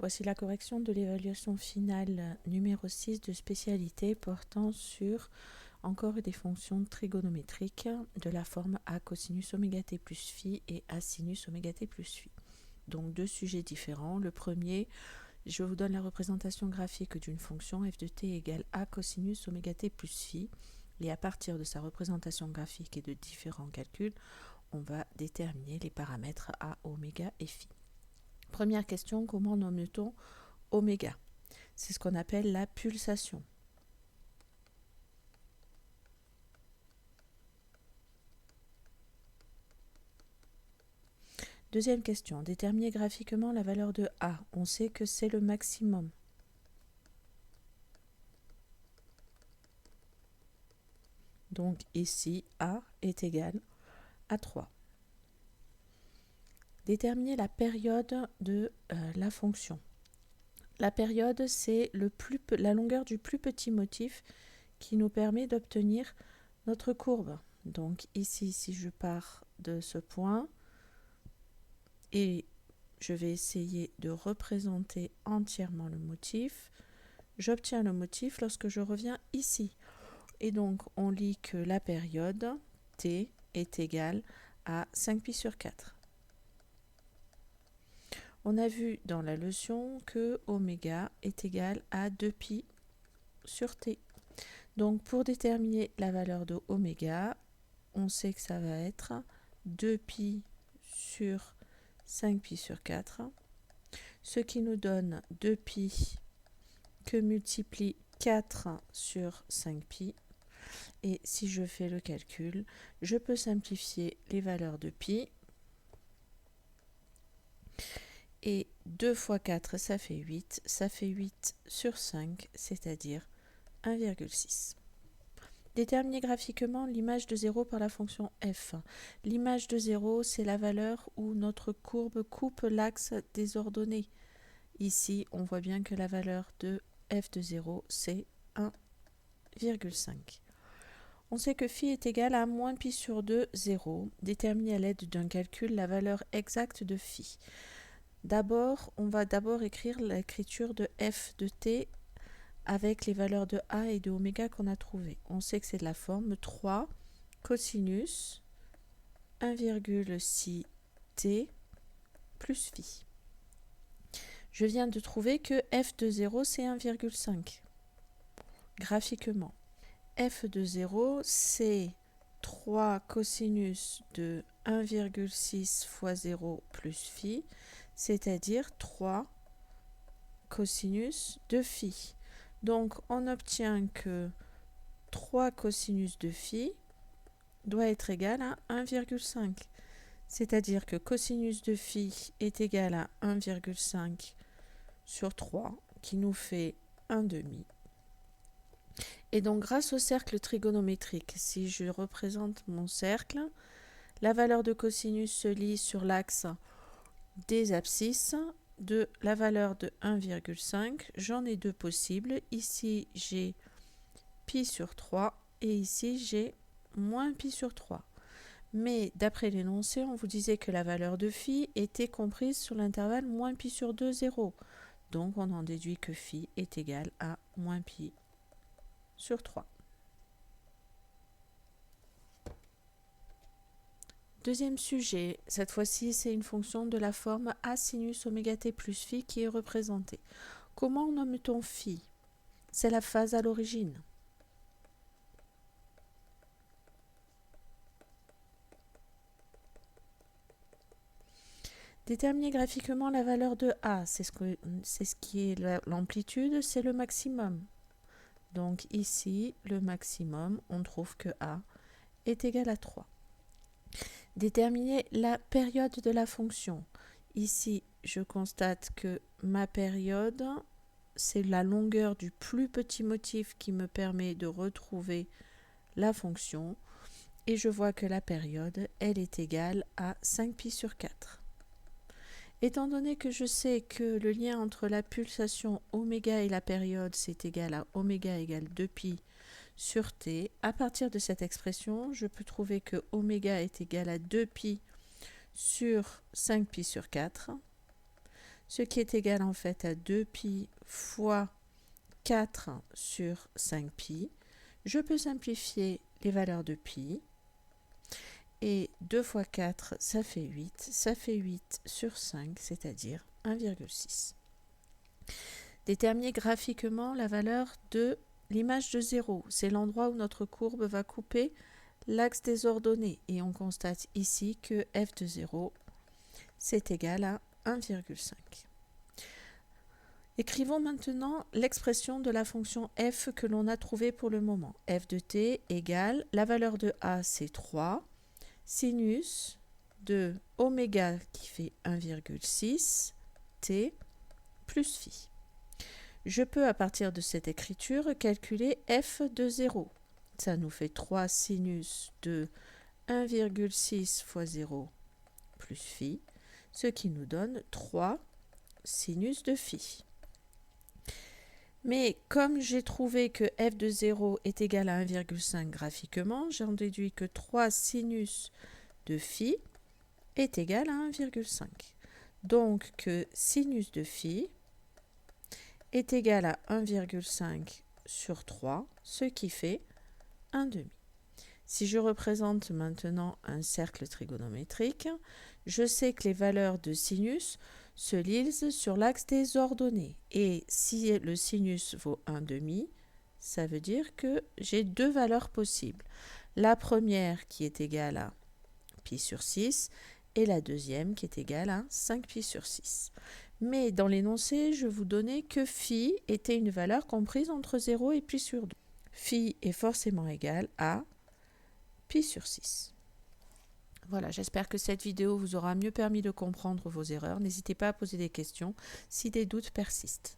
Voici la correction de l'évaluation finale numéro 6 de spécialité portant sur encore des fonctions trigonométriques de la forme a cosinus oméga t plus phi et a sinus oméga t plus phi. Donc deux sujets différents. Le premier, je vous donne la représentation graphique d'une fonction f de t égale a cosinus oméga t plus phi. Et à partir de sa représentation graphique et de différents calculs, on va déterminer les paramètres a, oméga et phi. Première question, comment nomme-t-on oméga? C'est ce qu'on appelle la pulsation. Deuxième question, déterminer graphiquement la valeur de A. On sait que c'est le maximum. Donc ici, A est égal à 3. Déterminer la période de la fonction. La période, c'est la longueur du plus petit motif qui nous permet d'obtenir notre courbe. Donc ici, si je pars de ce point et je vais essayer de représenter entièrement le motif, j'obtiens le motif lorsque je reviens ici. Et donc, on lit que la période t est égale à 5π sur 4. On a vu dans la leçon que oméga est égal à 2π sur t. Donc, pour déterminer la valeur de oméga, on sait que ça va être 2π sur 5π sur 4, ce qui nous donne 2π que multiplie 4 sur 5π. Et si je fais le calcul, je peux simplifier les valeurs de π. Et 2 fois 4, ça fait 8. Ça fait 8 sur 5, c'est-à-dire 1,6. Déterminer graphiquement l'image de 0 par la fonction f. L'image de 0, c'est la valeur où notre courbe coupe l'axe des ordonnées. Ici, on voit bien que la valeur de f de 0, c'est 1,5. On sait que phi est égal à moins π sur 2, 0. Déterminer à l'aide d'un calcul la valeur exacte de phi. On va d'abord écrire l'écriture de f de t avec les valeurs de a et de oméga qu'on a trouvées. On sait que c'est de la forme 3 cosinus 1,6 t plus phi. Je viens de trouver que f de 0, c'est 1,5. Graphiquement, f de 0, c'est 3 cosinus de 1,6 fois 0 plus phi, c'est-à-dire 3 cosinus de phi. Donc, on obtient que 3 cosinus de phi doit être égal à 1,5. C'est-à-dire que cosinus de phi est égal à 1,5 sur 3, qui nous fait 1/2. Et donc, grâce au cercle trigonométrique, si je représente mon cercle, la valeur de cosinus se lit sur l'axe des abscisses de la valeur de 1,5. J'en ai deux possibles. Ici, j'ai π sur 3 et ici, j'ai moins π sur 3. Mais d'après l'énoncé, on vous disait que la valeur de phi était comprise sur l'intervalle moins π sur 2, 0. Donc, on en déduit que phi est égal à moins π sur 3. Deuxième sujet, cette fois-ci, c'est une fonction de la forme a sinus oméga t plus phi qui est représentée. Comment nomme-t-on phi? C'est la phase à l'origine. Déterminer graphiquement la valeur de a, c'est ce qui est l'amplitude, c'est le maximum. Donc ici, le maximum, on trouve que a est égal à 3. Déterminer la période de la fonction. Ici, je constate que ma période, c'est la longueur du plus petit motif qui me permet de retrouver la fonction. Et je vois que la période, elle est égale à 5π sur 4. Étant donné que je sais que le lien entre la pulsation oméga et la période, c'est égal à oméga égale 2π sur t, à partir de cette expression, je peux trouver que oméga est égal à 2π sur 5π sur 4, ce qui est égal en fait à 2pi fois 4 sur 5pi. Je peux simplifier les valeurs de pi. Et 2 fois 4, ça fait 8. Ça fait 8 sur 5, c'est-à-dire 1,6. Déterminer graphiquement la valeur de l'image de 0. C'est l'endroit où notre courbe va couper l'axe des ordonnées. Et on constate ici que f de 0, c'est égal à 1,5. Écrivons maintenant l'expression de la fonction f que l'on a trouvée pour le moment. F de t égale, la valeur de a c'est 3, sinus de oméga qui fait 1,6 t plus phi. Je peux à partir de cette écriture calculer f de 0. Ça nous fait 3 sinus de 1,6 fois 0 plus phi, ce qui nous donne 3 sinus de phi. Mais comme j'ai trouvé que f de 0 est égal à 1,5 graphiquement, j'en déduis que 3 sinus de phi est égal à 1,5. Donc que sinus de phi est égal à 1,5 sur 3, ce qui fait 1,5. Si je représente maintenant un cercle trigonométrique, je sais que les valeurs de sinus se lisent sur l'axe des ordonnées. Et si le sinus vaut 1,5, ça veut dire que j'ai deux valeurs possibles. La première qui est égale à pi sur 6 et la deuxième qui est égale à 5 pi sur 6. Mais dans l'énoncé, je vous donnais que phi était une valeur comprise entre 0 et pi sur 2. Phi est forcément égal à pi sur 6. Voilà, j'espère que cette vidéo vous aura mieux permis de comprendre vos erreurs. N'hésitez pas à poser des questions si des doutes persistent.